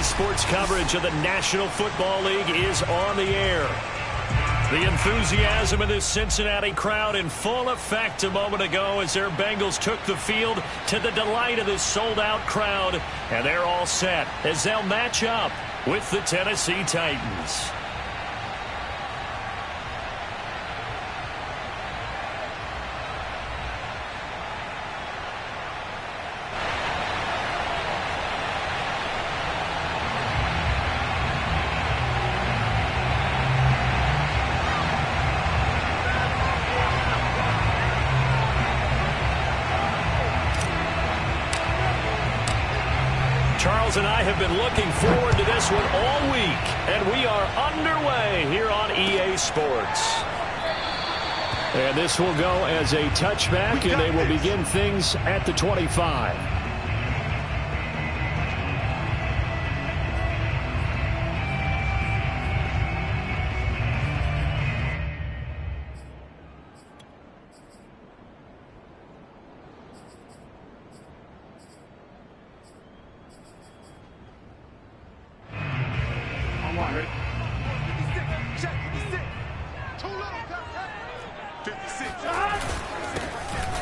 Sports coverage of the National Football League is on the air. The enthusiasm of this Cincinnati crowd in full effect a moment ago as their Bengals took the field to the delight of this sold-out crowd. And they're all set as they'll match up with the Tennessee Titans. Charles and I have been looking forward to this one all week, and we are underway here on EA Sports. And this will go as a touchback, and they will begin things at the 25.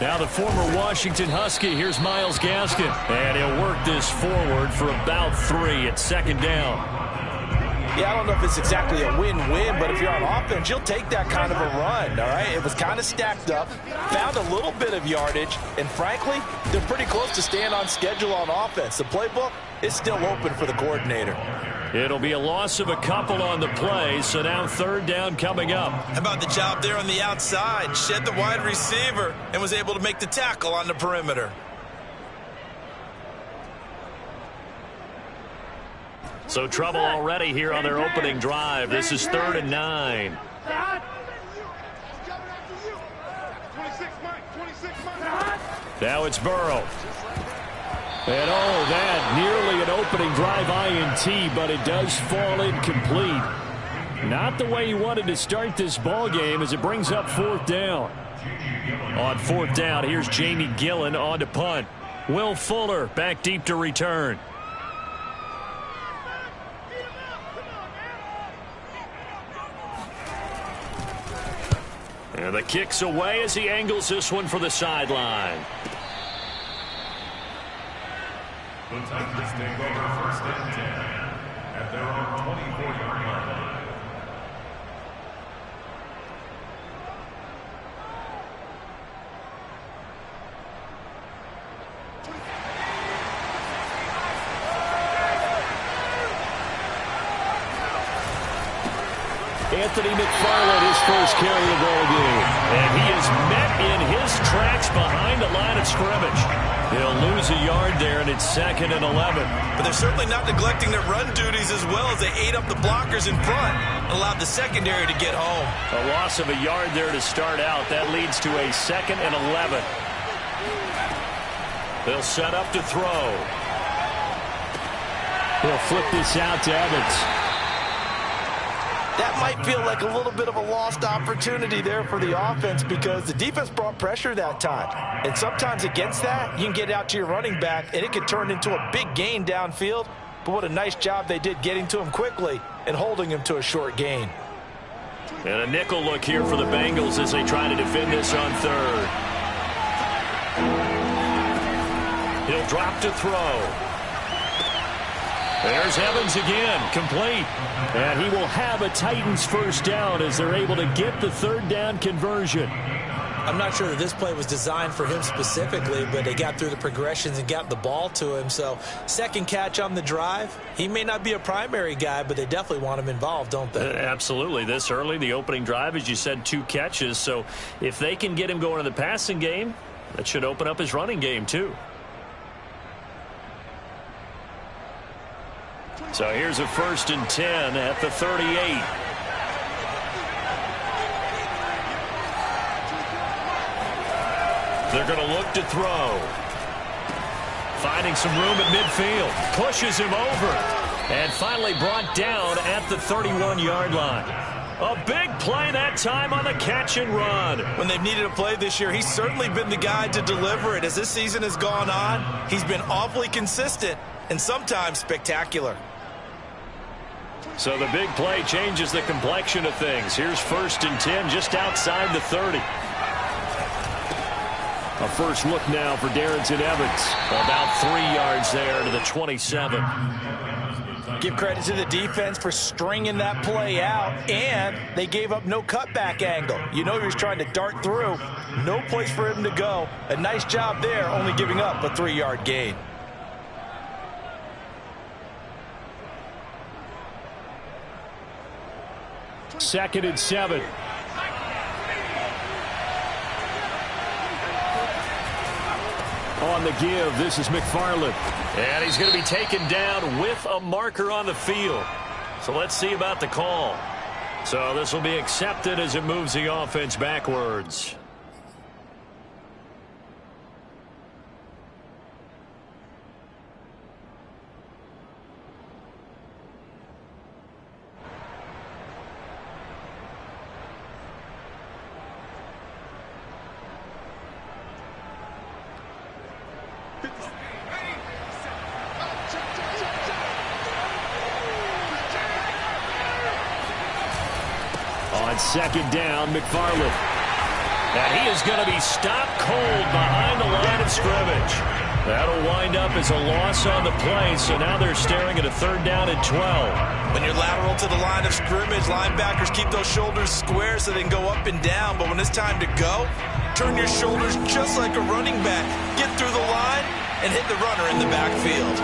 Now the former Washington Husky, here's Myles Gaskin. And he'll work this forward for about 3 at second down. Yeah, I don't know if it's exactly a win-win, but if you're on offense, you'll take that kind of a run, all right? It was kind of stacked up, found a little bit of yardage, and frankly, they're pretty close to staying on schedule on offense. The playbook is still open for the coordinator. It'll be a loss of a couple on the play, so now third down coming up. How about the job there on the outside? Shed the wide receiver and was able to make the tackle on the perimeter. So trouble already here on their opening drive. This is 3rd and 9. Now it's Burrow. And oh, that nearly an opening drive INT, but it does fall incomplete. Not the way you wanted to start this ball game as it brings up 4th down. On 4th down, here's Jamie Gillen on to punt. Will Fuller back deep to return. And the kick's away as he angles this one for the sideline. The Titans take over 1st and 10 at their own 24-yard line. Anthony McFarland, his first carry of the ball game. And he is met in his tracks behind the line of scrimmage. He'll lose a yard there, and it's 2nd and 11. But they're certainly not neglecting their run duties as well as they ate up the blockers in front and allowed the secondary to get home. A loss of a yard there to start out. That leads to a 2nd and 11. They'll set up to throw. He'll flip this out to Evans. That might feel like a little bit of a lost opportunity there for the offense because the defense brought pressure that time. And sometimes against that, you can get out to your running back, and it could turn into a big gain downfield. But what a nice job they did getting to him quickly and holding him to a short gain. And a nickel look here for the Bengals as they try to defend this on 3rd. He'll drop to throw. There's Evans again, complete. And he will have a Titans first down as they're able to get the 3rd down conversion. I'm not sure that this play was designed for him specifically, but they got through the progressions and got the ball to him. So, second catch on the drive. He may not be a primary guy, but they definitely want him involved, don't they? Absolutely. This early, the opening drive, as you said, 2 catches. So, if they can get him going in the passing game, that should open up his running game, too. So here's a 1st and 10 at the 38. They're going to look to throw. Finding some room at midfield. Pushes him over. And finally brought down at the 31-yard line. A big play that time on the catch and run. When they've needed a play this year, he's certainly been the guy to deliver it. As this season has gone on, he's been awfully consistent and sometimes spectacular. So the big play changes the complexion of things. Here's 1st and 10 just outside the 30. A first look now for Darrington Evans. About 3 yards there to the 27. Give credit to the defense for stringing that play out, and they gave up no cutback angle. You know he was trying to dart through. No place for him to go. A nice job there, only giving up a 3-yard gain. Second and 7. On the give, this is McFarland. And he's going to be taken down with a marker on the field. So let's see about the call. So this will be accepted as it moves the offense backwards. On second down, McFarland. And he is going to be stopped cold behind the line of scrimmage. That'll wind up as a loss on the play, so now they're staring at a 3rd down and 12. When you're lateral to the line of scrimmage, linebackers keep those shoulders square so they can go up and down. But when it's time to go, turn your shoulders just like a running back. Get through the line and hit the runner in the backfield.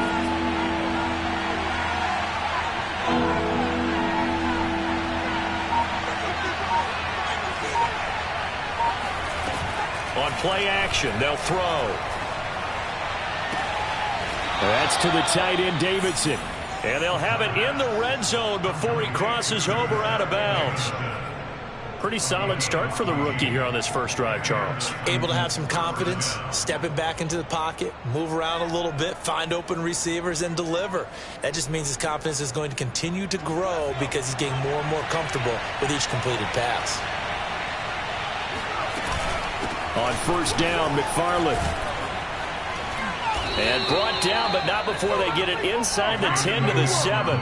On play action, they'll throw. That's to the tight end, Davidson. And they'll have it in the red zone before he crosses over out of bounds. Pretty solid start for the rookie here on this first drive, Charles. Able to have some confidence, stepping back into the pocket, move around a little bit, find open receivers, and deliver. That just means his confidence is going to continue to grow because he's getting more and more comfortable with each completed pass. On first down, McFarland. And brought down, but not before they get it inside the 10 to the 7.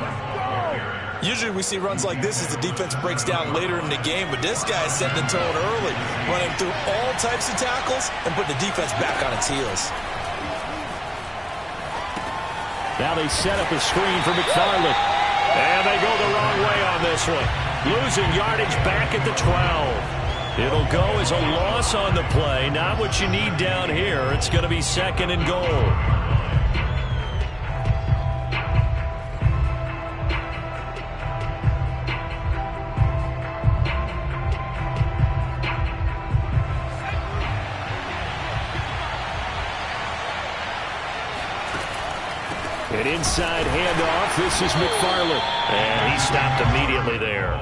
Usually we see runs like this as the defense breaks down later in the game, but this guy is setting the tone early, running through all types of tackles and putting the defense back on its heels. Now they set up a screen for McFarland. And they go the wrong way on this one. Losing yardage back at the 12. It'll go as a loss on the play. Not what you need down here. It's going to be 2nd and goal. An inside handoff. This is McFarland. And he stopped immediately there.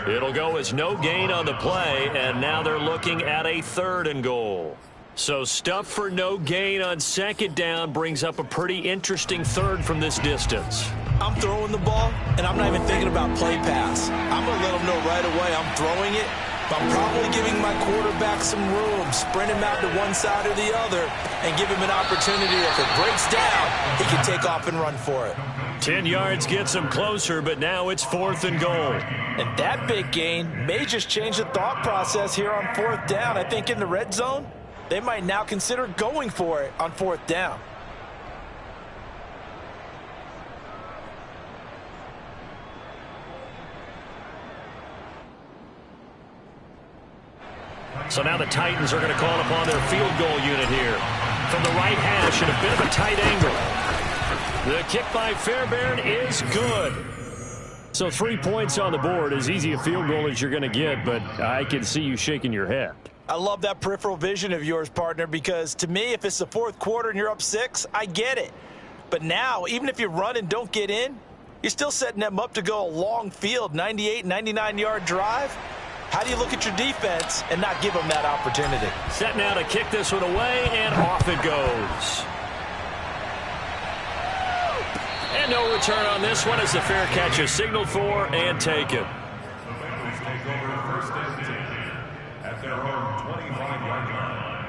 It'll go as no gain on the play, and now they're looking at a 3rd and goal. So stuff for no gain on 2nd down brings up a pretty interesting 3rd from this distance. I'm throwing the ball, and I'm not even thinking about play pass. I'm going to let them know right away I'm throwing it, but I'm probably giving my quarterback some room, sprint him out to one side or the other, and give him an opportunity. If it breaks down, he can take off and run for it. 10 yards gets him closer, but now it's 4th and goal. And that big gain may just change the thought process here on 4th down. I think in the red zone, they might now consider going for it on 4th down. So now the Titans are going to call upon their field goal unit here. From the right hash at a bit of a tight angle. The kick by Fairbairn is good. So 3 points on the board, as easy a field goal as you're going to get, but I can see you shaking your head. I love that peripheral vision of yours, partner, because to me, if it's the 4th quarter and you're up 6, I get it. But now, even if you run and don't get in, you're still setting them up to go a long field, 98, 99-yard drive. How do you look at your defense and not give them that opportunity? Setting out to kick this one away, and off it goes. And no return on this one as the fair catch is signaled for and taken. The Bengals take over 1st and 10 at their own 25-yard line.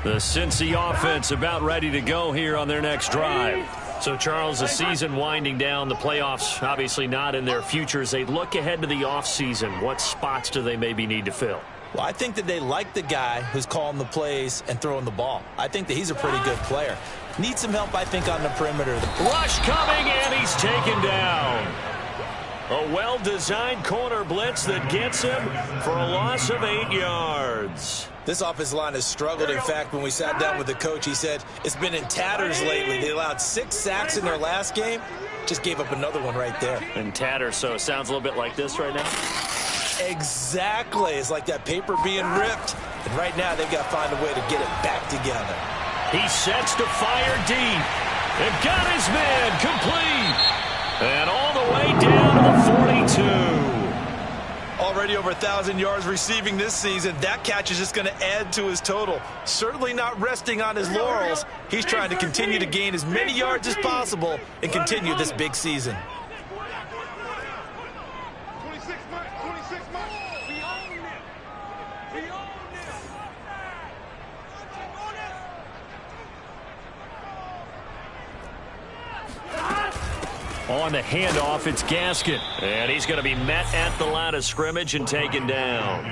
The Cincy offense about ready to go here on their next drive. So, Charles, the season winding down, the playoffs obviously not in their futures. They look ahead to the offseason. What spots do they maybe need to fill? Well, I think that they like the guy who's calling the plays and throwing the ball. I think that he's a pretty good player. Needs some help, I think, on the perimeter. Rush coming, and he's taken down. A well-designed corner blitz that gets him for a loss of 8 yards. This offensive line has struggled. In fact, when we sat down with the coach, he said it's been in tatters lately. They allowed 6 sacks in their last game. Just gave up another one right there. In tatters, so it sounds a little bit like this right now. Exactly. It's like that paper being ripped. And right now, they've got to find a way to get it back together. He sets to fire deep. And got his man complete. And all the way down to the 42. Already over 1,000 yards receiving this season. That catch is just going to add to his total. Certainly not resting on his laurels. He's trying to continue to gain as many yards as possible and continue this big season. On the handoff, it's Gaskin. And he's going to be met at the line of scrimmage and taken down.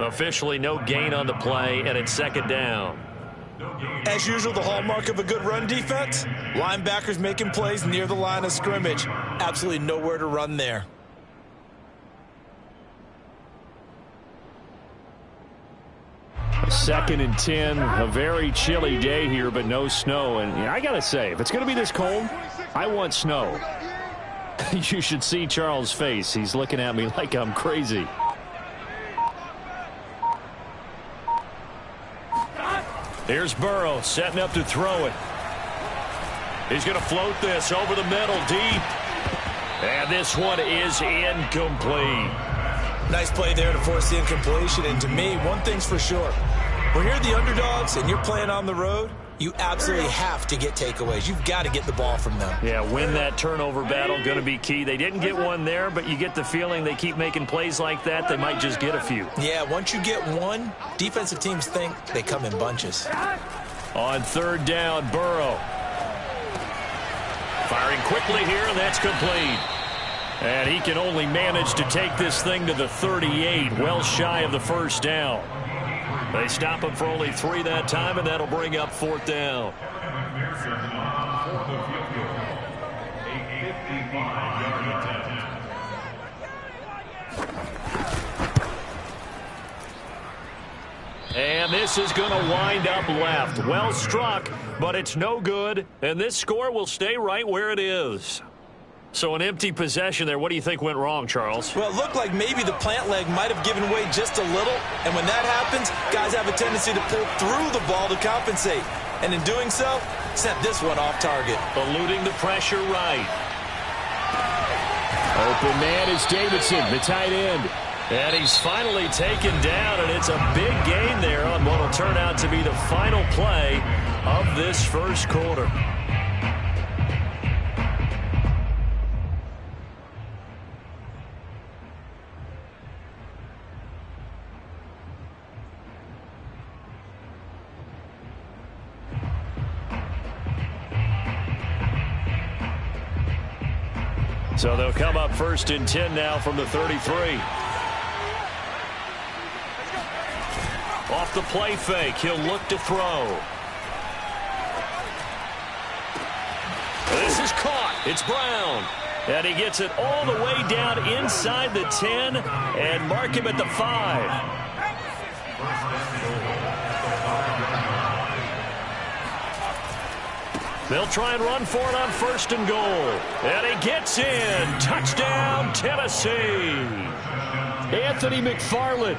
Officially no gain on the play, and it's second down. As usual, the hallmark of a good run defense, linebackers making plays near the line of scrimmage. Absolutely nowhere to run there. Second and 10, a very chilly day here, but no snow. And I got to say, if it's going to be this cold, I want snow. You should see Charles' face. He's looking at me like I'm crazy. Here's Burrow setting up to throw it. He's going to float this over the middle deep. And this one is incomplete. Nice play there to force the incompletion. And to me, one thing's for sure. When you're the underdogs and you're playing on the road, you absolutely have to get takeaways. You've got to get the ball from them. Yeah, win that turnover battle, going to be key. They didn't get one there, but you get the feeling they keep making plays like that, they might just get a few. Yeah, once you get one, defensive teams think they come in bunches. On third down, Burrow. Firing quickly here, and that's complete. And he can only manage to take this thing to the 38, well shy of the first down. They stop him for only 3 that time, and that'll bring up fourth down. And this is going to wind up left. Well struck, but it's no good, and this score will stay right where it is. So an empty possession there. What do you think went wrong, Charles? Well, it looked like maybe the plant leg might have given way just a little. And when that happens, guys have a tendency to pull through the ball to compensate. And in doing so, sent this one off target. Eluding the pressure right. Open man is Davidson, the tight end. And he's finally taken down, and it's a big gain there on what will turn out to be the final play of this first quarter. So they'll come up first and 10 now from the 33. Off the play fake, he'll look to throw. This is caught. It's Brown. And he gets it all the way down inside the 10 and mark him at the 5. They'll try and run for it on first and goal. And he gets in. Touchdown, Tennessee. Anthony McFarland,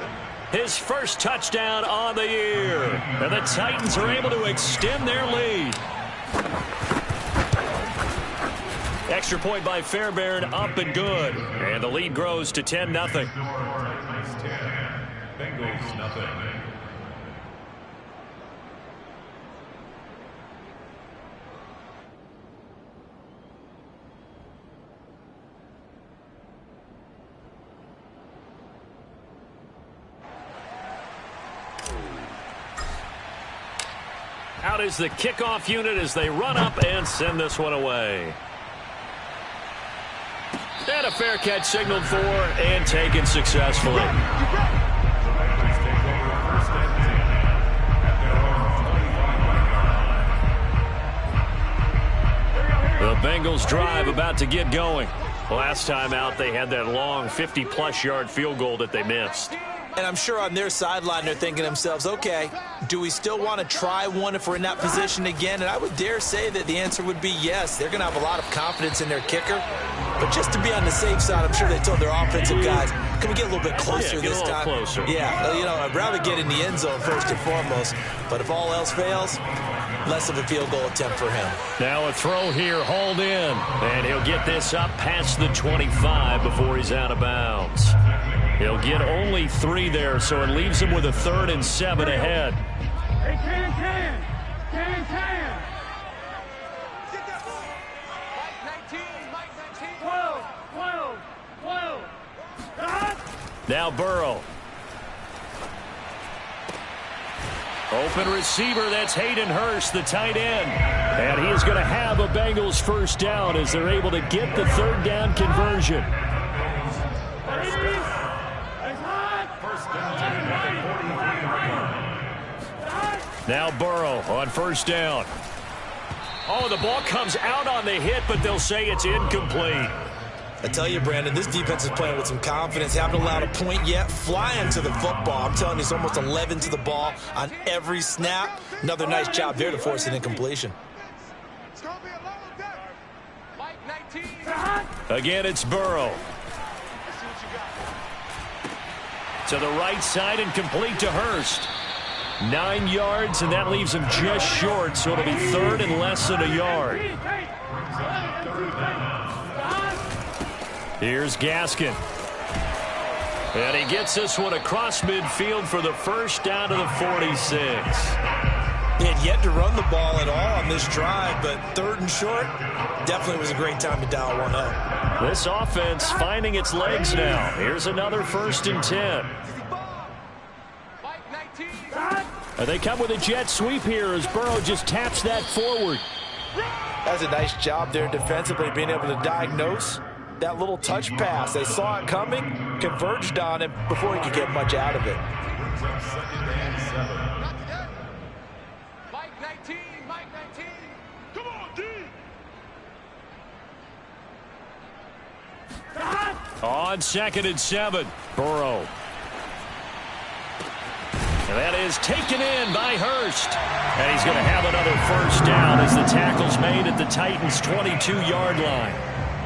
his first touchdown on the year. And the Titans are able to extend their lead. Extra point by Fairbairn, up and good. And the lead grows to 10-0. Bengals nothing. Out is the kickoff unit as they run up and send this one away. And a fair catch signaled for and taken successfully. The Bengals drive about to get going. Last time out, they had that long 50-plus yard field goal that they missed. And I'm sure on their sideline they're thinking to themselves, okay, do we still want to try one if we're in that position again? And I would dare say that the answer would be yes. They're going to have a lot of confidence in their kicker. But just to be on the safe side, I'm sure they told their offensive guys, can we get a little bit closer this time? Closer. Yeah, you know, I'd rather get in the end zone first and foremost. But if all else fails, less of a field goal attempt for him. Now a throw here, hauled in. And he'll get this up past the 25 before he's out of bounds. He'll get only 3 there, so it leaves him with a 3rd and 7 ahead. Hey, can. Now Burrow. Open receiver, that's Hayden Hurst, the tight end. And he is going to have a Bengals first down as they're able to get the 3rd down conversion. Now Burrow on first down. Oh, the ball comes out on the hit, but they'll say it's incomplete. I tell you, Brandon, this defense is playing with some confidence. Haven't allowed a point yet. Flying to the football. I'm telling you, it's almost 11 to the ball on every snap. Another nice job there to force an incompletion. Again, it's Burrow. To the right side and complete to Hurst. 9 yards, and that leaves him just short, so it'll be 3rd and less than a yard. Here's Gaskin. And he gets this one across midfield for the first down to the 46. He had yet to run the ball at all on this drive, but 3rd and short definitely was a great time to dial one up. This offense finding its legs now. Here's another 1st and 10. And they come with a jet sweep here as Burrow just taps that forward. That's a nice job there defensively, being able to diagnose that little touch pass. They saw it coming, converged on him before he could get much out of it. Come on, D. On 2nd and 7, Burrow. And that is taken in by Hurst. And he's going to have another first down as the tackle's made at the Titans' 22-yard line.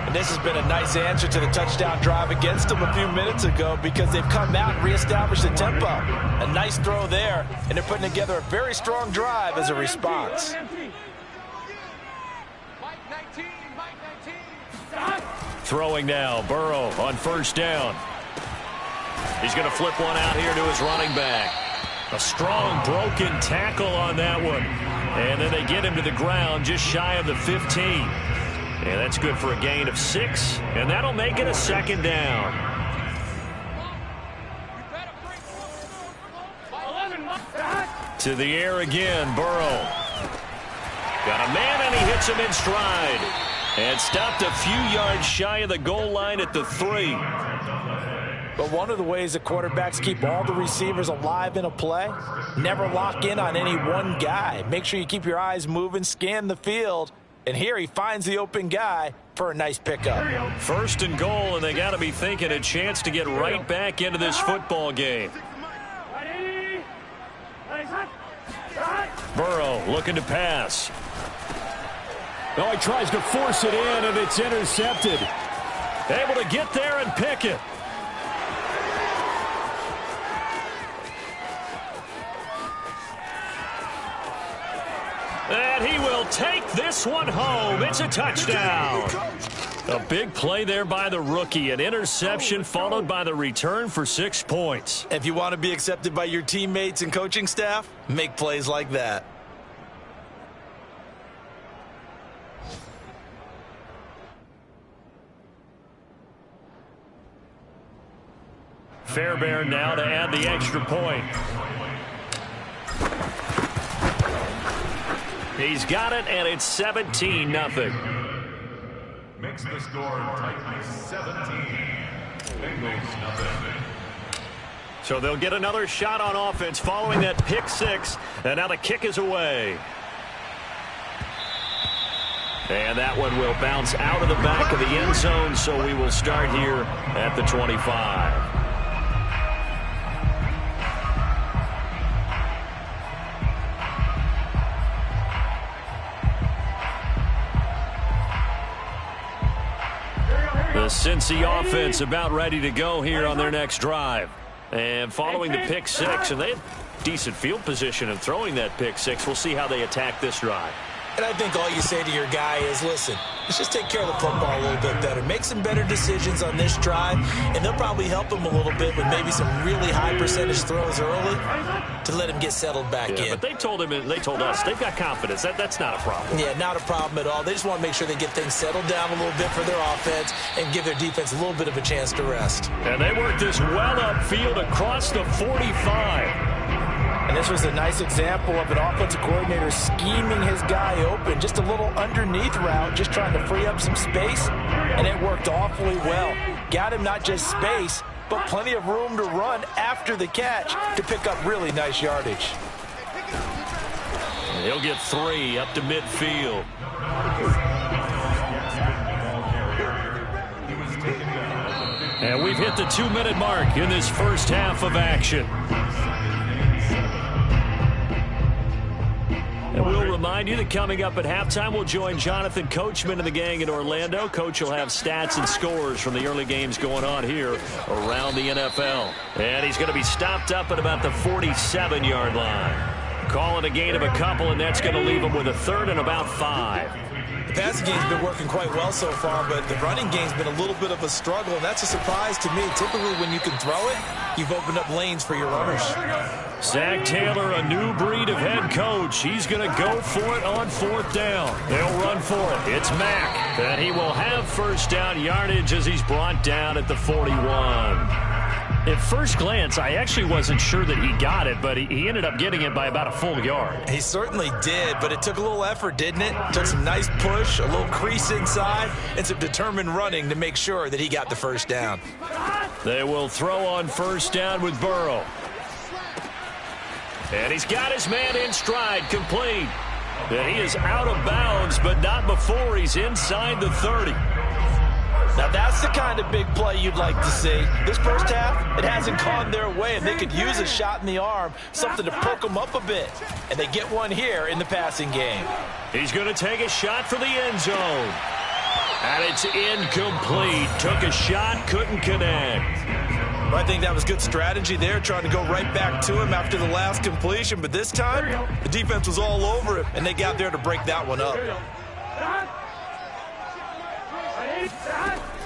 And this has been a nice answer to the touchdown drive against them a few minutes ago because they've come out and reestablished the tempo. A nice throw there, and they're putting together a very strong drive as a response. Throwing now, Burrow on first down. He's going to flip one out here to his running back. A strong broken tackle on that one. And then they get him to the ground just shy of the 15. And that's good for a gain of 6. And that'll make it a 2nd down. To the air again, Burrow. Got a man and he hits him in stride. And stopped a few yards shy of the goal line at the 3. But one of the ways the quarterbacks keep all the receivers alive in a play, never lock in on any one guy. Make sure you keep your eyes moving, scan the field. And here he finds the open guy for a nice pickup. 1st and goal, and they got to be thinking a chance to get right back into this football game. Burrow looking to pass. Oh, he tries to force it in, and it's intercepted. Able to get there and pick it. And he will take this one home. It's a touchdown. A big play there by the rookie. An interception followed by the return for 6 points. If you want to be accepted by your teammates and coaching staff, make plays like that. Fairbairn now to add the extra point. He's got it, and it's 17-0. Makes the score tightly 17. Bengals nothing. So they'll get another shot on offense following that pick six, and now the kick is away. And that one will bounce out of the back of the end zone, so we will start here at the 25. The Cincy offense about ready to go here on their next drive. And following the pick six, and they have decent field position in throwing that pick six. We'll see how they attack this drive. And I think all you say to your guy is, listen, let's just take care of the football a little bit better. Make some better decisions on this drive, and they'll probably help him a little bit with maybe some really high percentage throws early to let him get settled back in. But they told him, and they told us, they've got confidence. That's not a problem. Yeah, not a problem at all. They just want to make sure they get things settled down a little bit for their offense and give their defense a little bit of a chance to rest. And they work this well upfield across the 45. And this was a nice example of an offensive coordinator scheming his guy open. Just a little underneath route, just trying to free up some space. And it worked awfully well. Got him not just space, but plenty of room to run after the catch to pick up really nice yardage. And he'll get 3 up to midfield. And we've hit the 2-minute mark in this first half of action. And we'll remind you that coming up at halftime, we'll join Jonathan Coachman and the gang in Orlando. Coach will have stats and scores from the early games going on here around the NFL. And he's going to be stopped up at about the 47-yard line. Calling a gain of a couple, and that's going to leave him with a third and about 5. The passing game's been working quite well so far, but the running game's been a little bit of a struggle, and that's a surprise to me. Typically, when you can throw it, you've opened up lanes for your runners. Zach Taylor, a new breed of head coach. He's going to go for it on 4th down. They'll run for it. It's Mack, and he will have first down yardage as he's brought down at the 41. At first glance, I actually wasn't sure that he got it, but he ended up getting it by about a full yard. He certainly did, but it took a little effort, didn't it? Took some nice push, a little crease inside, and some determined running to make sure that he got the first down. They will throw on first down with Burrow. And he's got his man in stride, complete. And he is out of bounds, but not before he's inside the 30. Now that's the kind of big play you'd like to see. This first half, it hasn't gone their way, and they could use a shot in the arm, something to perk them up a bit. And they get one here in the passing game. He's going to take a shot for the end zone. And it's incomplete. Took a shot, couldn't connect. Well, I think that was good strategy there, trying to go right back to him after the last completion. But this time, the defense was all over it, and they got there to break that one up.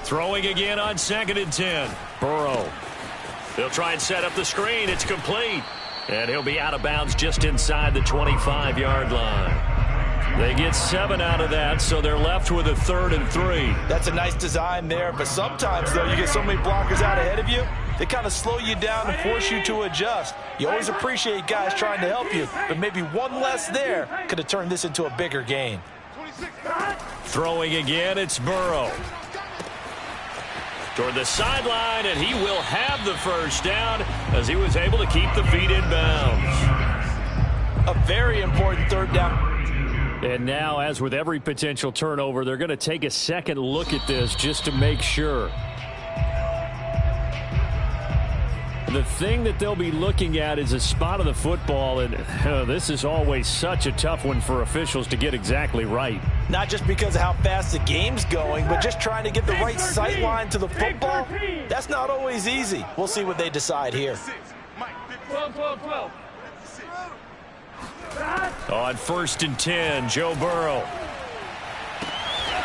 Throwing again on 2nd and 10. Burrow. They'll try and set up the screen. It's complete. And he'll be out of bounds just inside the 25-yard line. They get 7 out of that, so they're left with a 3rd and 3. That's a nice design there, but sometimes, though, you get so many blockers out ahead of you, they kind of slow you down and force you to adjust. You always appreciate guys trying to help you, but maybe one less there could have turned this into a bigger gain. Throwing again, it's Burrow. Toward the sideline, and he will have the first down as he was able to keep the feet in bounds. A very important 3rd down. And now, as with every potential turnover, they're going to take a second look at this just to make sure. The thing that they'll be looking at is a spot of the football, and this is always such a tough one for officials to get exactly right. Not just because of how fast the game's going, but just trying to get the right sight line to the football. That's not always easy. We'll see what they decide here. 12. On 1st and 10, Joe Burrow.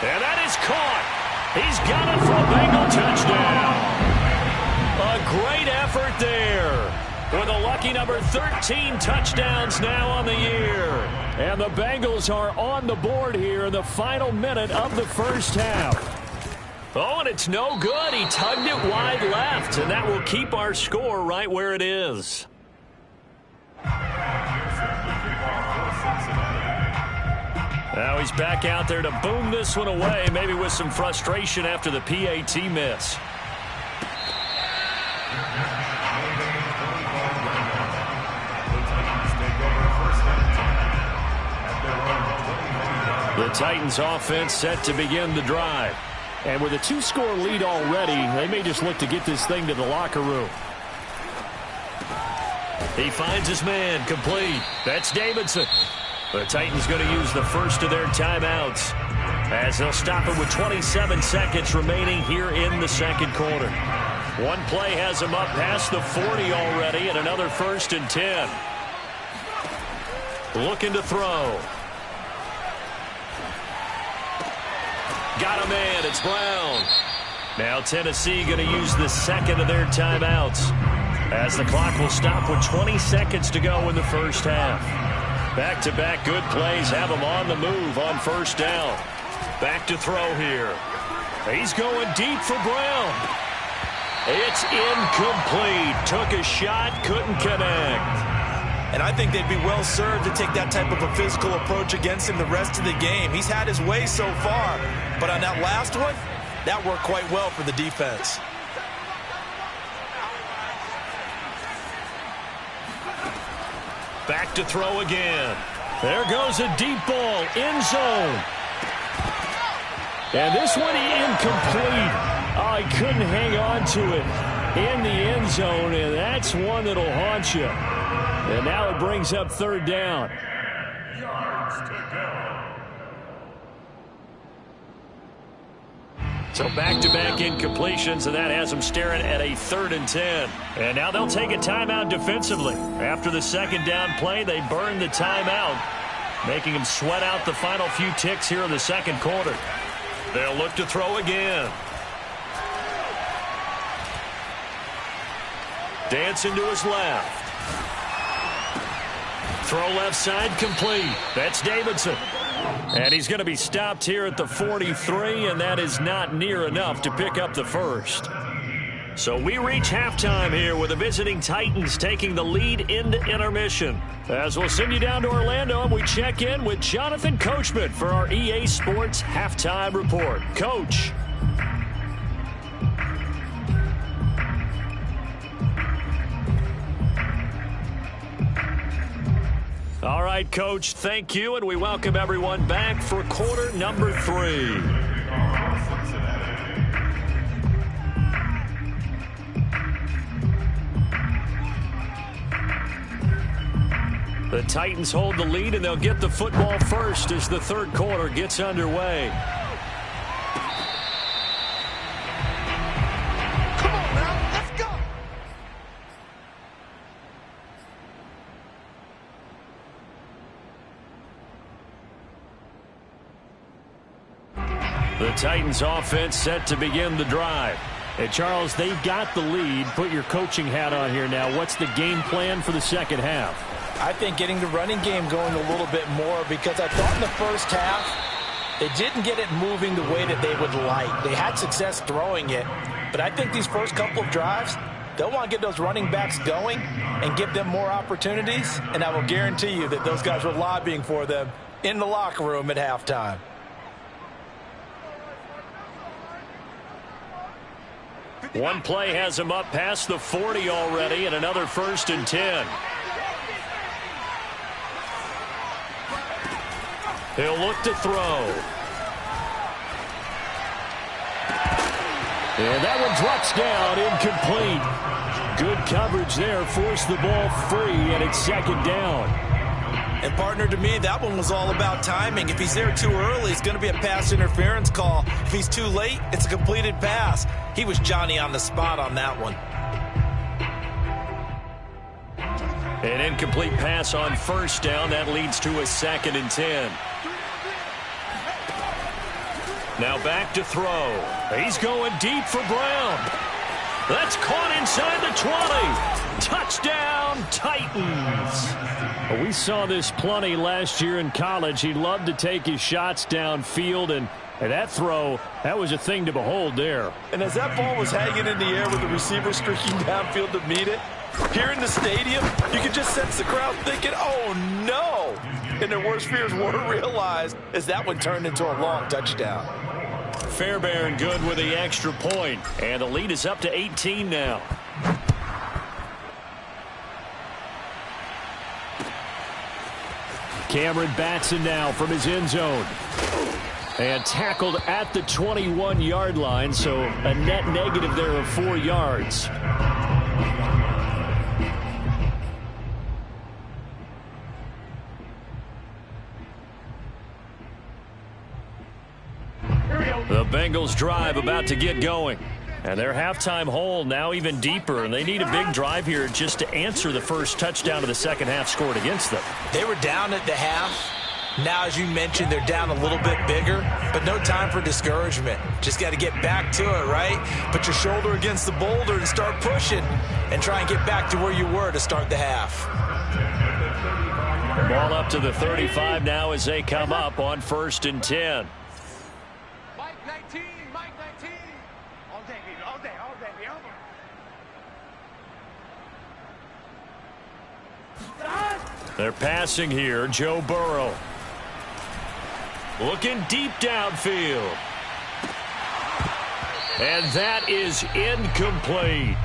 And that is caught. He's got it for a Bengal touchdown. A great effort there. With a lucky number 13 touchdowns now on the year. And the Bengals are on the board here in the final minute of the first half. Oh, and it's no good. He tugged it wide left, and that will keep our score right where it is. Now he's back out there to boom this one away, maybe with some frustration after the PAT miss. The Titans offense set to begin the drive. And with a 2-score lead already, they may just look to get this thing to the locker room. He finds his man, complete. That's Davidson. The Titans going to use the first of their timeouts as they'll stop it with 27 seconds remaining here in the second quarter. One play has him up past the 40 already, and another 1st and 10. Looking to throw. Got a man. It's Brown. Now Tennessee going to use the second of their timeouts as the clock will stop with 20 seconds to go in the first half. Back-to-back good plays have him on the move on first down. Back to throw here. He's going deep for Brown. It's incomplete. Took a shot, couldn't connect. And I think they'd be well served to take that type of a physical approach against him the rest of the game. He's had his way so far, but on that last one, that worked quite well for the defense. Back to throw again. There goes a deep ball, end zone. And this one incomplete. Oh, he couldn't hang on to it in the end zone, and that's one that'll haunt you. And now it brings up 3rd down. Yards to go. So back-to-back incompletions, and that has them staring at a 3rd and 10. And now they'll take a timeout defensively. After the second down play, they burn the timeout, making them sweat out the final few ticks here in the second quarter. They'll look to throw again. Dancing to his left. Throw left side complete. That's Davidson. And he's going to be stopped here at the 43, and that is not near enough to pick up the first. So we reach halftime here with the visiting Titans taking the lead into intermission. As we'll send you down to Orlando, and we check in with Jonathan Coachman for our EA Sports Halftime Report. Coach. All right, Coach, thank you, and we welcome everyone back for quarter number 3. The Titans hold the lead, and they'll get the football first as the third quarter gets underway. Come on now, let's go. The Titans offense set to begin the drive. Hey, Charles, they've got the lead. Put your coaching hat on here now. What's the game plan for the second half? I think getting the running game going a little bit more, because I thought in the first half they didn't get it moving the way that they would like. They had success throwing it, but I think these first couple of drives, they'll want to get those running backs going and give them more opportunities, and I will guarantee you that those guys were lobbying for them in the locker room at halftime. One play has him up past the 40 already, and another 1st and 10. He'll look to throw. And that one drops down, incomplete. Good coverage there, forced the ball free, and it's second down. And, partner, to me, that one was all about timing. If he's there too early, it's going to be a pass interference call. If he's too late, it's a completed pass. He was Johnny on the spot on that one. An incomplete pass on first down. That leads to a 2nd and 10. Now back to throw. He's going deep for Brown. That's caught inside the 20. Touchdown, Titans. We saw this plenty last year in college. He loved to take his shots downfield, and that throw, that was a thing to behold there. And as that ball was hanging in the air with the receiver streaking downfield to meet it, here in the stadium, you could just sense the crowd thinking, oh, no. and their worst fears were realized as that one turned into a long touchdown. Fairbairn good with the extra point, and the lead is up to 18 now. Cameron Batson now from his end zone. And tackled at the 21-yard line, so a net negative there of 4 yards. The Bengals drive about to get going. And their halftime hole now even deeper, and they need a big drive here just to answer the first touchdown of the second half scored against them. They were down at the half. Now, as you mentioned, they're down a little bit bigger, but no time for discouragement. Just got to get back to it, right? Put your shoulder against the boulder and start pushing and try and get back to where you were to start the half. Ball up to the 35 now as they come up on 1st and 10. Mike 19, Mike 19. All day, baby, all day, They're passing here. Joe Burrow. Looking deep downfield. And that is incomplete.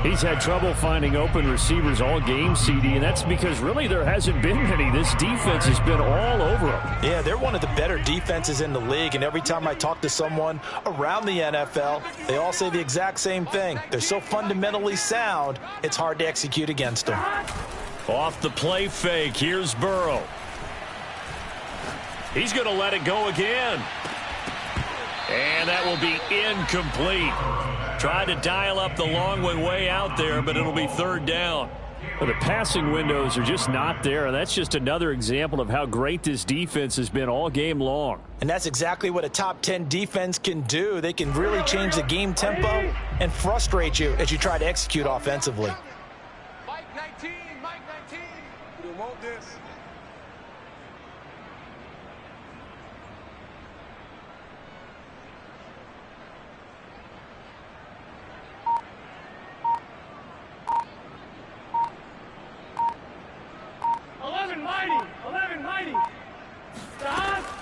He's had trouble finding open receivers all game, CD, and that's because really there hasn't been many. This defense has been all over them. Yeah, they're one of the better defenses in the league, and every time I talk to someone around the NFL, they all say the exact same thing. They're so fundamentally sound, it's hard to execute against them. Off the play fake, here's Burrow. He's going to let it go again. And that will be incomplete. Tried to dial up the long one way out there, but it'll be 3rd down. Well, the passing windows are just not there, and that's just another example of how great this defense has been all game long. And that's exactly what a top 10 defense can do. They can really change the game tempo and frustrate you as you try to execute offensively. Mike 19, Mike 19. We want this.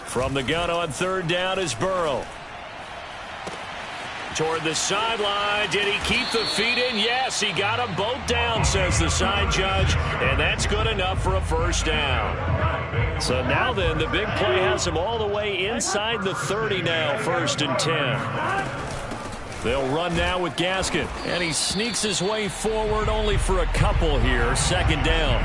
From the gun on 3rd down is Burrow. Toward the sideline. Did he keep the feet in? Yes, he got them both down, says the side judge. And that's good enough for a 1st down. So now then, the big play has him all the way inside the 30 now, 1st and 10. They'll run now with Gaskin. And he sneaks his way forward only for a couple here. 2nd down.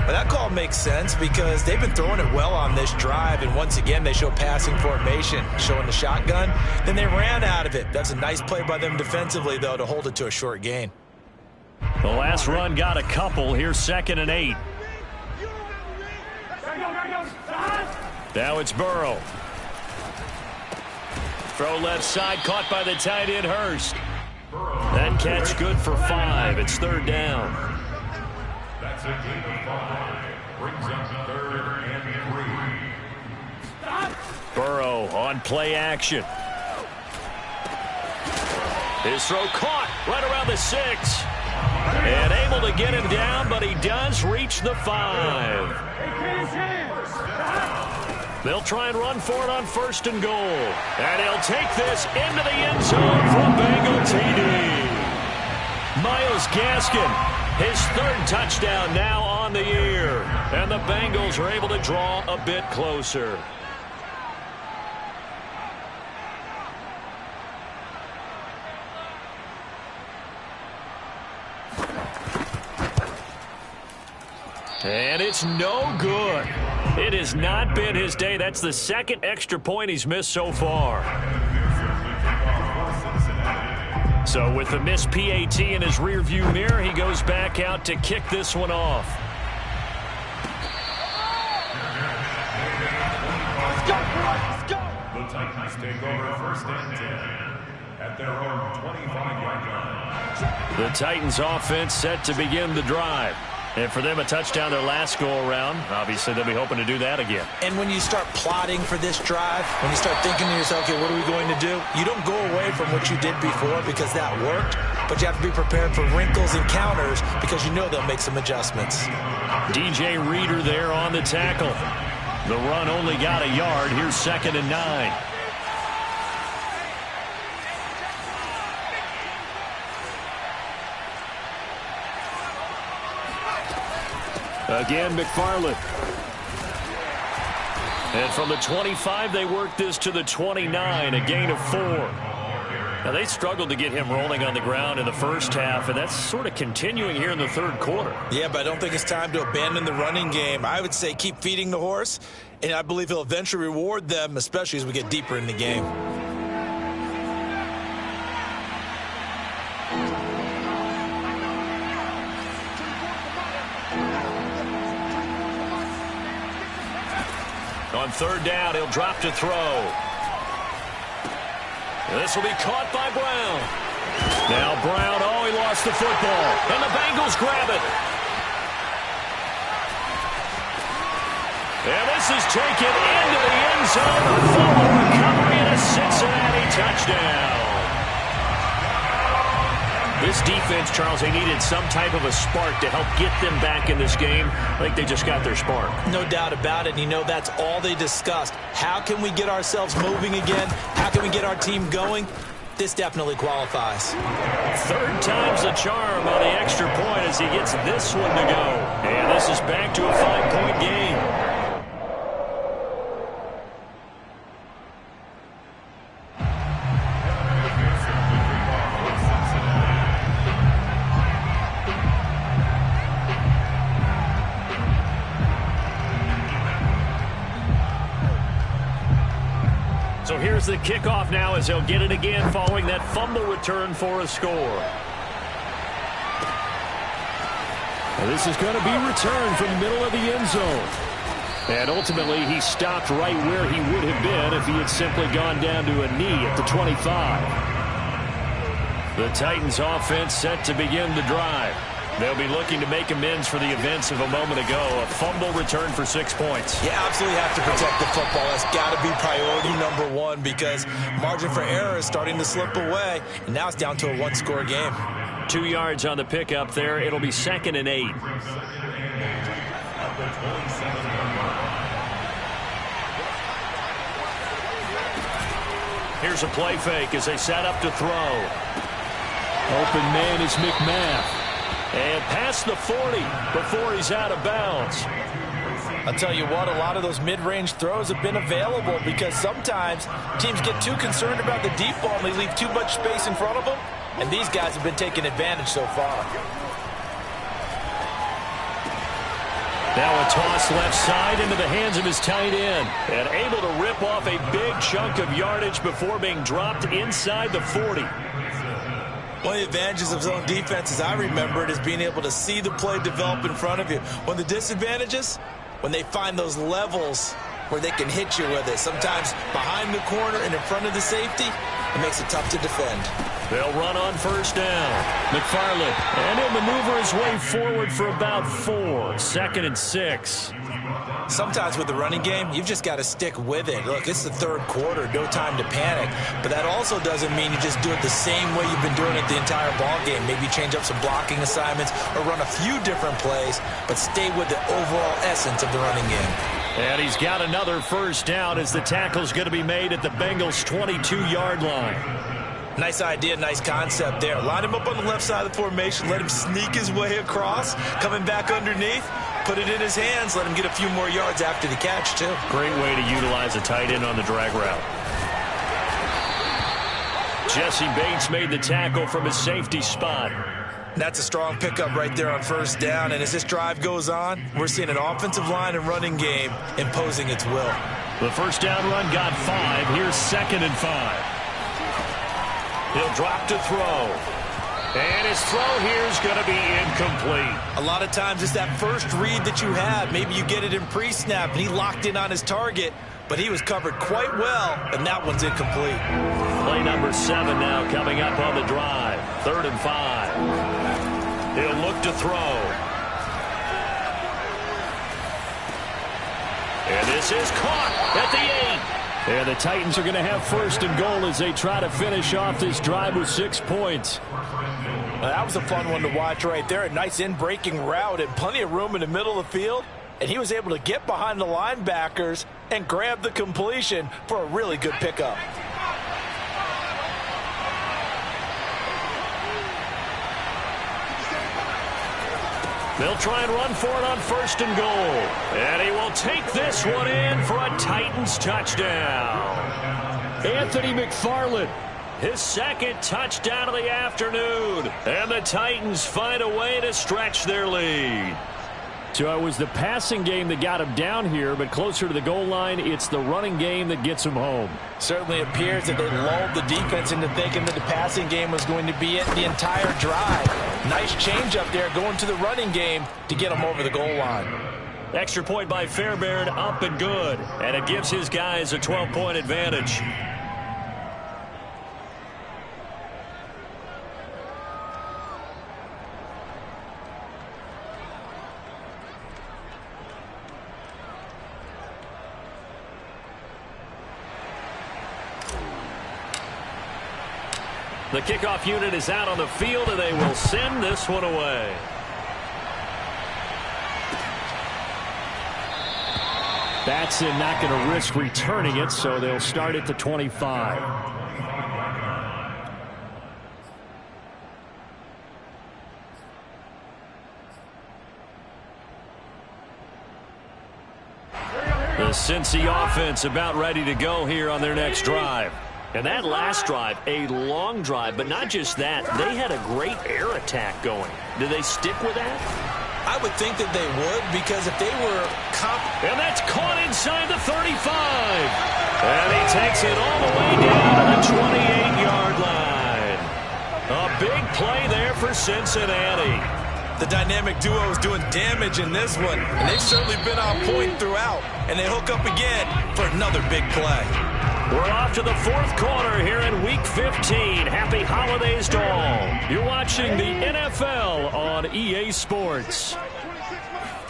Well, that call makes sense because they've been throwing it well on this drive, and once again they show passing formation, showing the shotgun. Then they ran out of it. That's a nice play by them defensively, though, to hold it to a short gain. The last run got a couple. Here's 2nd and 8. Now it's Burrow. Throw left side, caught by the tight end Hurst. That catch good for 5. It's 3rd down. That's a gain of 5. Brings up 3rd and 3. Burrow on play action. His throw caught right around the 6. And able to get him down, but he does reach the 5. They'll try and run for it on 1st and goal. And he'll take this into the end zone from Bengal TD. Myles Gaskin. His 3rd touchdown now on the year. And the Bengals are able to draw a bit closer. And it's no good. It has not been his day. That's the 2nd extra point he's missed so far. So with the missed PAT in his rearview mirror, he goes back out to kick this one off. Let's go. The Titans take over 1st and 10 at their own 25-yard line. The Titans offense set to begin the drive. And for them, a touchdown their last go-around. Obviously, they'll be hoping to do that again. And when you start plotting for this drive, when you start thinking to yourself, okay, what are we going to do? You don't go away from what you did before because that worked, but you have to be prepared for wrinkles and counters because you know they'll make some adjustments. DJ Reader there on the tackle. The run only got a yard. Here's 2nd and 9. Again, McFarland. And from the 25, they work this to the 29, a gain of 4. Now, they struggled to get him rolling on the ground in the first half, and that's sort of continuing here in the third quarter. Yeah, but I don't think it's time to abandon the running game. I would say keep feeding the horse, and I believe he'll eventually reward them, especially as we get deeper in the game. On 3rd down, he'll drop to throw. This will be caught by Brown. Now Brown, he lost the football. And the Bengals grab it. And this is taken into the end zone. A fumble recovery and a Cincinnati touchdown. This defense, Charles, they needed some type of a spark to help get them back in this game. I think they just got their spark. No doubt about it. And you know, that's all they discussed. How can we get ourselves moving again? How can we get our team going? This definitely qualifies. 3rd time's the charm on the extra point as he gets this one to go. And this is back to a 5-point game. So here's the kickoff now as they'll get it again following that fumble return for a score. Now this is going to be returned from the middle of the end zone. And ultimately he stopped right where he would have been if he had simply gone down to a knee at the 25. The Titans offense set to begin the drive. They'll be looking to make amends for the events of a moment ago. A fumble return for 6 points. You absolutely have to protect the football. That's got to be priority number 1 because margin for error is starting to slip away. And now it's down to a 1-score game. 2 yards on the pickup there. It'll be 2nd and 8. Here's a play fake as they set up to throw. Open man is McMath. And past the 40 before he's out of bounds. I'll tell you what, a lot of those mid-range throws have been available because sometimes teams get too concerned about the deep ball and they leave too much space in front of them. And these guys have been taking advantage so far. Now a toss left side into the hands of his tight end. And able to rip off a big chunk of yardage before being dropped inside the 40. One of the advantages of zone defense, as I remember it, is being able to see the play develop in front of you. One of the disadvantages, when they find those levels where they can hit you with it. Sometimes behind the corner and in front of the safety, it makes it tough to defend. They'll run on 1st down. McFarland, and he'll maneuver his way forward for about 4. 2nd and 6. Sometimes with the running game, you've just got to stick with it. Look, it's the 3rd quarter, no time to panic. But that also doesn't mean you just do it the same way you've been doing it the entire ball game. Maybe change up some blocking assignments or run a few different plays, but stay with the overall essence of the running game. And he's got another 1st down as the tackle's going to be made at the Bengals' 22-yard line. Nice idea, nice concept there. Line him up on the left side of the formation, let him sneak his way across, coming back underneath. Put it in his hands, let him get a few more yards after the catch, too. Great way to utilize a tight end on the drag route. Jesse Bates made the tackle from his safety spot. That's a strong pickup right there on 1st down. And as this drive goes on, we're seeing an offensive line and running game imposing its will. The 1st down run got 5. Here's 2nd and 5. He'll drop to throw. And his throw here is going to be incomplete. A lot of times it's that first read that you have. Maybe you get it in pre-snap, and he locked in on his target, but he was covered quite well, and that one's incomplete. Play number 7 now coming up on the drive. 3rd and 5. He'll look to throw. And this is caught at the 8. And the Titans are going to have 1st and goal as they try to finish off this drive with 6 points. Well, that was a fun one to watch right there. A nice in-breaking route and plenty of room in the middle of the field. And he was able to get behind the linebackers and grab the completion for a really good pickup. They'll try and run for it on 1st and goal. And he will take this one in for a Titans touchdown. Anthony McFarland, his 2nd touchdown of the afternoon. And the Titans find a way to stretch their lead. So it was the passing game that got him down here, but closer to the goal line, it's the running game that gets him home. Certainly appears that they lulled the defense into thinking that the passing game was going to be it the entire drive. Nice change up there going to the running game to get him over the goal line. Extra point by Fairbairn, up and good. And it gives his guys a 12-point advantage. The kickoff unit is out on the field, and they will send this one away. Batson not going to risk returning it, so they'll start at the 25. The Cincy offense about ready to go here on their next drive. And that last drive, a long drive, but not just that. They had a great air attack going. Do they stick with that? I would think that they would, because if they were and that's caught inside the 35. And he takes it all the way down to the 28-yard line. A big play there for Cincinnati. The dynamic duo is doing damage in this one, and they've certainly been on point throughout. And they hook up again for another big play. We're off to the 4th quarter here in Week 15. Happy holidays to all. You're watching the NFL on EA Sports.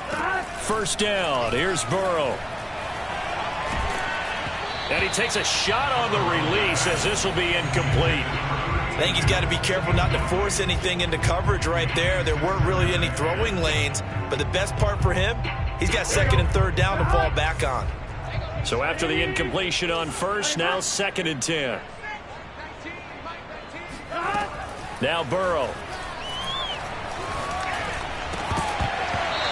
1st down. Here's Burrow. And he takes a shot on the release as this will be incomplete. I think he's got to be careful not to force anything into coverage right there. There weren't really any throwing lanes, but the best part for him, he's got 2nd and 3rd down to fall back on. So after the incompletion on 1st, now 2nd and 10. Now Burrow.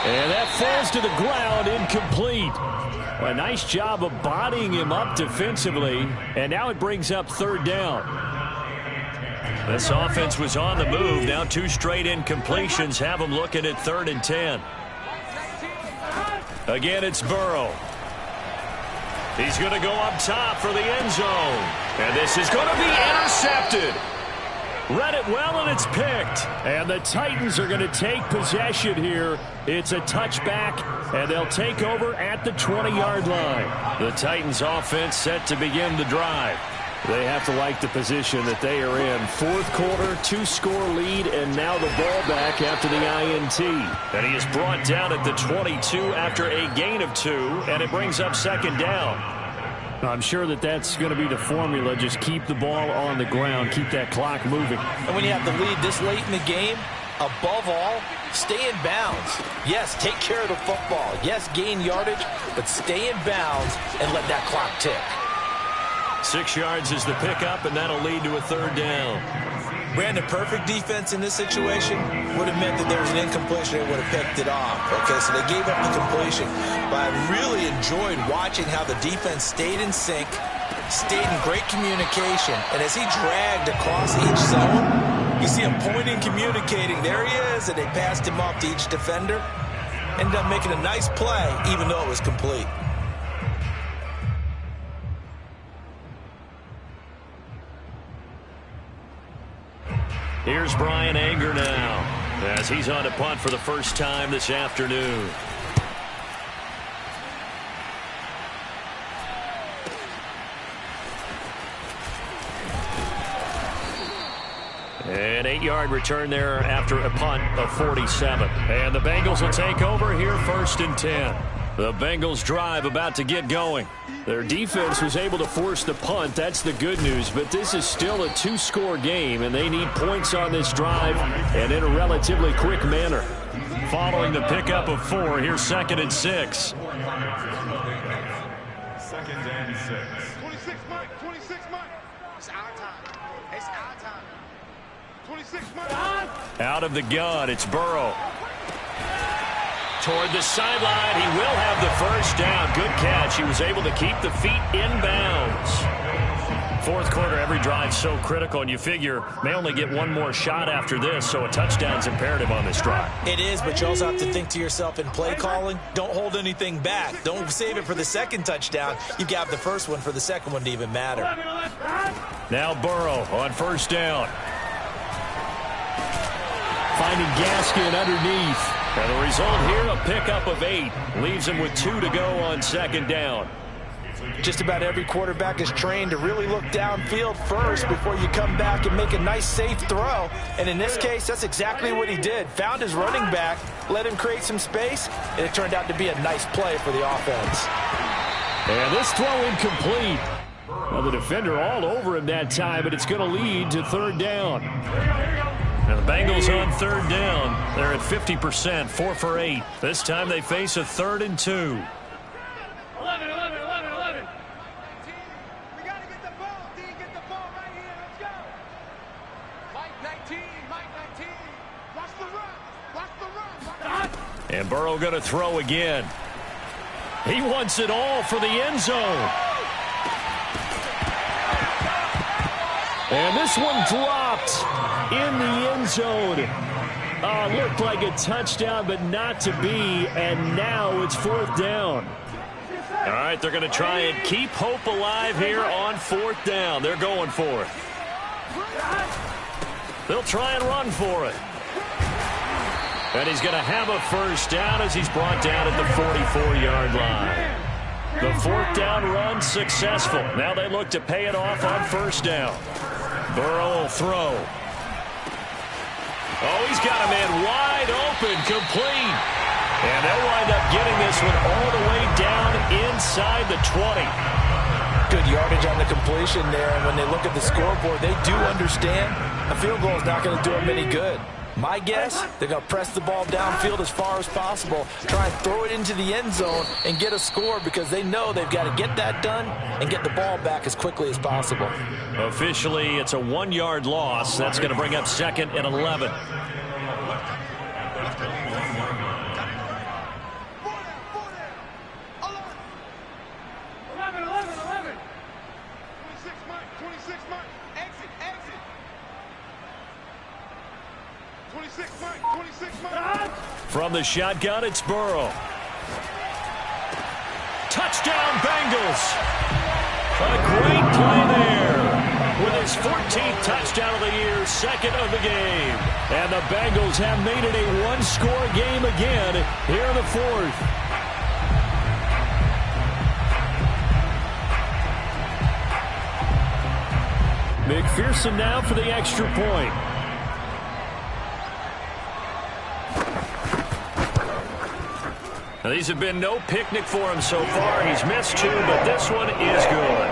And that falls to the ground, incomplete. A nice job of bodying him up defensively. And now it brings up 3rd down. This offense was on the move. Now 2 straight incompletions have them looking at 3rd and 10. Again, it's Burrow. He's going to go up top for the end zone. And this is going to be intercepted. Read it well, and it's picked. And the Titans are going to take possession here. It's a touchback, and they'll take over at the 20-yard line. The Titans offense set to begin the drive. They have to like the position that they are in. 4th quarter, 2-score lead, and now the ball back after the INT. And he is brought down at the 22 after a gain of 2, and it brings up 2nd down. I'm sure that that's going to be the formula. Just keep the ball on the ground. Keep that clock moving. And when you have the lead this late in the game, above all, stay in bounds. Yes, take care of the football. Yes, gain yardage, but stay in bounds and let that clock tick. 6 yards is the pickup, and that'll lead to a 3rd down. Brandon, perfect defense in this situation would have meant that there was an incompletion. They would have picked it off. Okay, so they gave up the completion. But I really enjoyed watching how the defense stayed in sync, stayed in great communication. And as he dragged across each zone, you see him pointing, communicating. There he is, and they passed him off to each defender. Ended up making a nice play, even though it was complete. Here's Brian Anger now as he's on to punt for the first time this afternoon. An 8-yard return there after a punt of 47. And the Bengals will take over here 1st and 10. The Bengals drive about to get going. Their defense was able to force the punt. That's the good news. But this is still a two-score game, and they need points on this drive and in a relatively quick manner. Following the pickup of 4, here's 2nd and 6. 2nd and 6. 26, Mike. 26, Mike. It's our time. It's our time. 26, Mike. Out of the gun, it's Burrow. Toward the sideline, he will have the first down. Good catch. He was able to keep the feet in bounds. Fourth quarter, every drive so critical, and you figure may only get one more shot after this, so a touchdown's imperative on this drive. It is, but you also have to think to yourself in play calling, don't hold anything back. Don't save it for the second touchdown. You've got the first one for the second one to even matter. Now Burrow on first down. Finding Gaskin underneath. And the result here, a pickup of 8. Leaves him with 2 to go on second down. Just about every quarterback is trained to really look downfield first before you come back and make a nice, safe throw. And in this case, that's exactly what he did. Found his running back, let him create some space, and it turned out to be a nice play for the offense. And this throw incomplete. Well, the defender all over him that time, but it's going to lead to third down. Now the Bengals on third down. They're at 50%, 4 for 8. This time they face a 3rd and 2. 11. We got to get the ball. D, get the ball right here. Let's go. Mike 19. Mike 19. Watch the run. Watch the run. And Burrow going to throw again. He wants it all for the end zone. And this one dropped in the end zone. Looked like a touchdown, but not to be. And now it's 4th down. All right, they're going to try and keep hope alive here on 4th down. They're going for it. They'll try and run for it. And he's going to have a first down as he's brought down at the 44-yard line. The 4th down run successful. Now they look to pay it off on first down. Burrow will throw. Oh, he's got a man wide open, complete. And they'll wind up getting this one all the way down inside the 20. Good yardage on the completion there, and when they look at the scoreboard, they do understand a field goal is not going to do them any good. My guess, they're going to press the ball downfield as far as possible, try and throw it into the end zone and get a score because they know they've got to get that done and get the ball back as quickly as possible. Officially, it's a 1-yard loss. That's going to bring up 2nd and 11. From the shotgun, it's Burrow. Touchdown, Bengals. A great play there. With his 14th touchdown of the year, 2nd of the game. And the Bengals have made it a one-score game again here in the 4th. McPherson now for the extra point. Now, these have been no picnic for him so far. He's missed 2, but this one is good.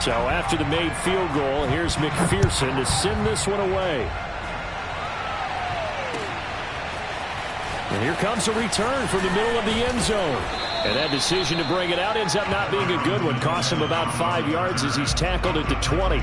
So after the made field goal, here's McPherson to send this one away. And here comes a return from the middle of the end zone. And that decision to bring it out ends up not being a good one. Costs him about 5 yards as he's tackled at the 20.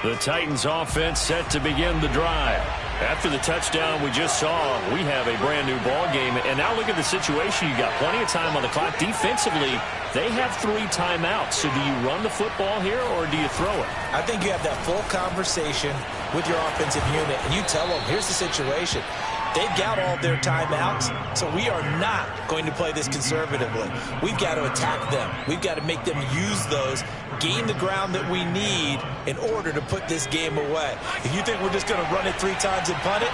The Titans offense set to begin the drive. After the touchdown we just saw, we have a brand new ball game. And now look at the situation. You got plenty of time on the clock. Defensively, they have 3 timeouts. So do you run the football here or do you throw it? I think you have that full conversation with your offensive unit, and you tell them, here's the situation. They've got all their timeouts, so we are not going to play this conservatively. We've got to attack them. We've got to make them use those, gain the ground that we need in order to put this game away. If you think we're just going to run it 3 times and punt it,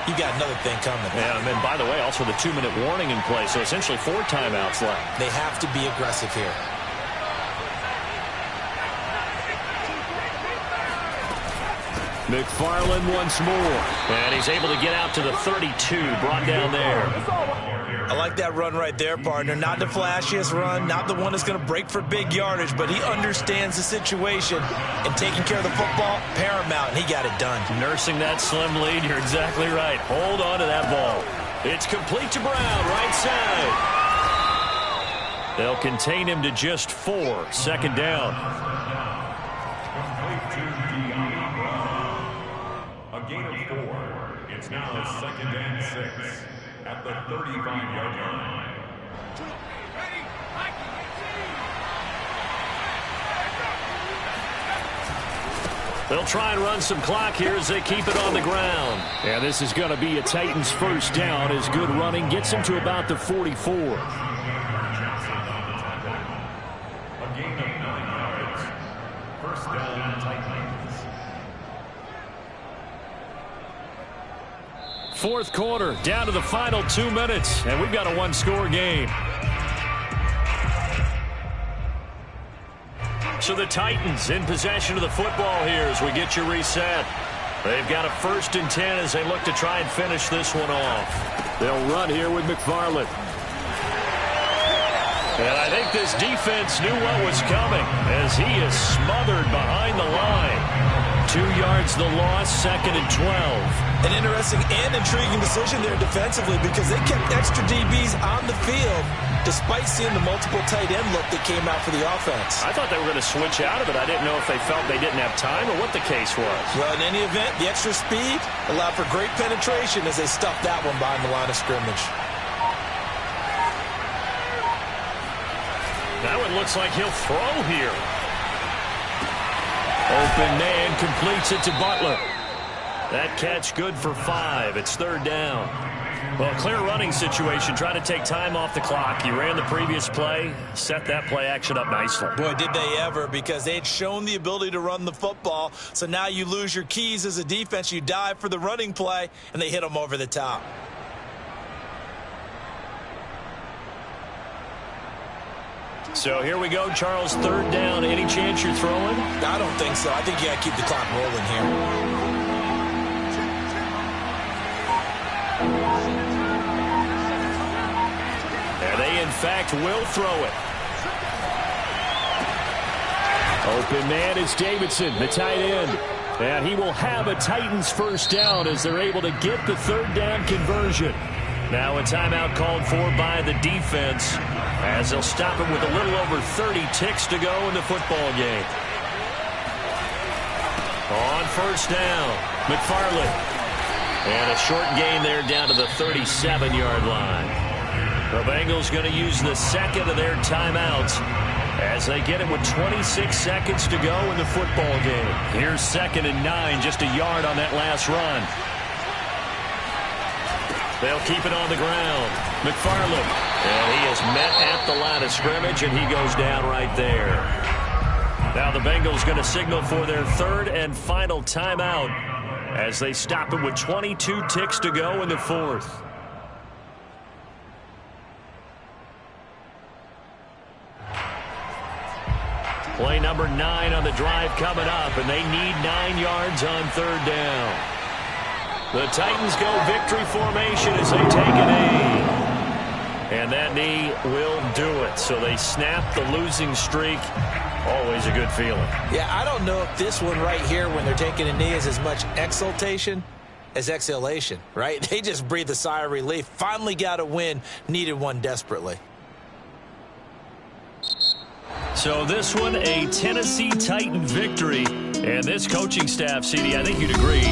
you got another thing coming. Yeah, and then, by the way, also the 2-minute warning in play, so essentially 4 timeouts left. They have to be aggressive here. McFarland once more. And he's able to get out to the 32, brought down there. I like that run right there, partner. Not the flashiest run, not the one that's going to break for big yardage, but he understands the situation, and taking care of the football, paramount, and he got it done. Nursing that slim lead, you're exactly right. Hold on to that ball. It's complete to Brown, right side. They'll contain him to just 4, second down. Gain of 4. It's now 2nd and 6 at the 35-yard line. They'll try and run some clock here as they keep it on the ground. And this is going to be a Titans first down as good running gets them to about the 44. A gain of 9 yards. First down, Titans. Fourth quarter, down to the final 2 minutes, and we've got a 1-score game. So the Titans in possession of the football here as we get you reset. They've got a 1st and 10 as they look to try and finish this one off. They'll run here with McFarland. And I think this defense knew what was coming as he is smothered behind the line. 2 yards the loss, 2nd and 12. An interesting and intriguing decision there defensively because they kept extra DBs on the field despite seeing the multiple tight end look that came out for the offense. I thought they were going to switch out of it. I didn't know if they felt they didn't have time or what the case was. Well, in any event, the extra speed allowed for great penetration as they stuffed that one behind the line of scrimmage. Now it looks like he'll throw here. Open man completes it to Butler. That catch good for 5. It's 3rd down. Well, clear running situation, trying to take time off the clock. He ran the previous play, set that play action up nicely. Boy, did they ever, because they had shown the ability to run the football. So now you lose your keys as a defense. You dive for the running play, and they hit them over the top. So here we go, Charles, 3rd down. Any chance you're throwing? I don't think so. I think you got to keep the clock rolling here. And they, in fact, will throw it. Open man is Davidson, the tight end. And he will have a Titans first down as they're able to get the 3rd down conversion. Now a timeout called for by the defense as they'll stop him with a little over 30 ticks to go in the football game. On first down, McFarland. And a short gain there down to the 37-yard line. The Bengals going to use the 2nd of their timeouts as they get it with 26 seconds to go in the football game. Here's 2nd and 9, just a yard on that last run. They'll keep it on the ground. McFarland. And he is met at the line of scrimmage, and he goes down right there. Now the Bengals going to signal for their 3rd and final timeout as they stop it with 22 ticks to go in the 4th. Play number 9 on the drive coming up, and they need 9 yards on 3rd down. The Titans go victory formation as they take a knee. And that knee will do it. So they snap the losing streak. Always a good feeling. Yeah, I don't know if this one right here when they're taking a knee is as much exultation as exhalation, right? They just breathe a sigh of relief. Finally got a win. Needed one desperately. So this one, a Tennessee Titan victory. And this coaching staff, CD, I think you'd agree,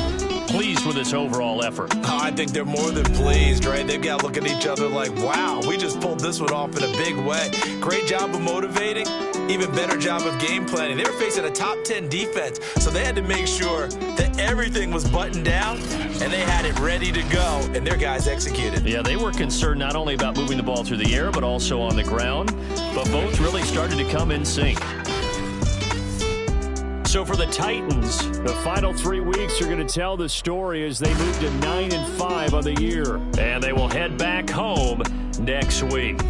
pleased with this overall effort. Oh, I think they're more than pleased, right? They've got to look at each other like, wow, we just pulled this one off in a big way. Great job of motivating, even better job of game planning. They were facing a top 10 defense, so they had to make sure that everything was buttoned down, and they had it ready to go, and their guys executed. Yeah, they were concerned not only about moving the ball through the air, but also on the ground, but both really started to come in sync. So for the Titans, the final 3 weeks are going to tell the story as they move to 9-5 on the year. And they will head back home next week.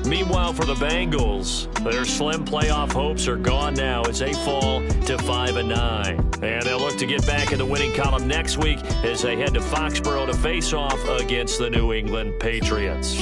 Meanwhile, for the Bengals, their slim playoff hopes are gone now as they fall to 5-9. And they'll look to get back in the winning column next week as they head to Foxborough to face off against the New England Patriots.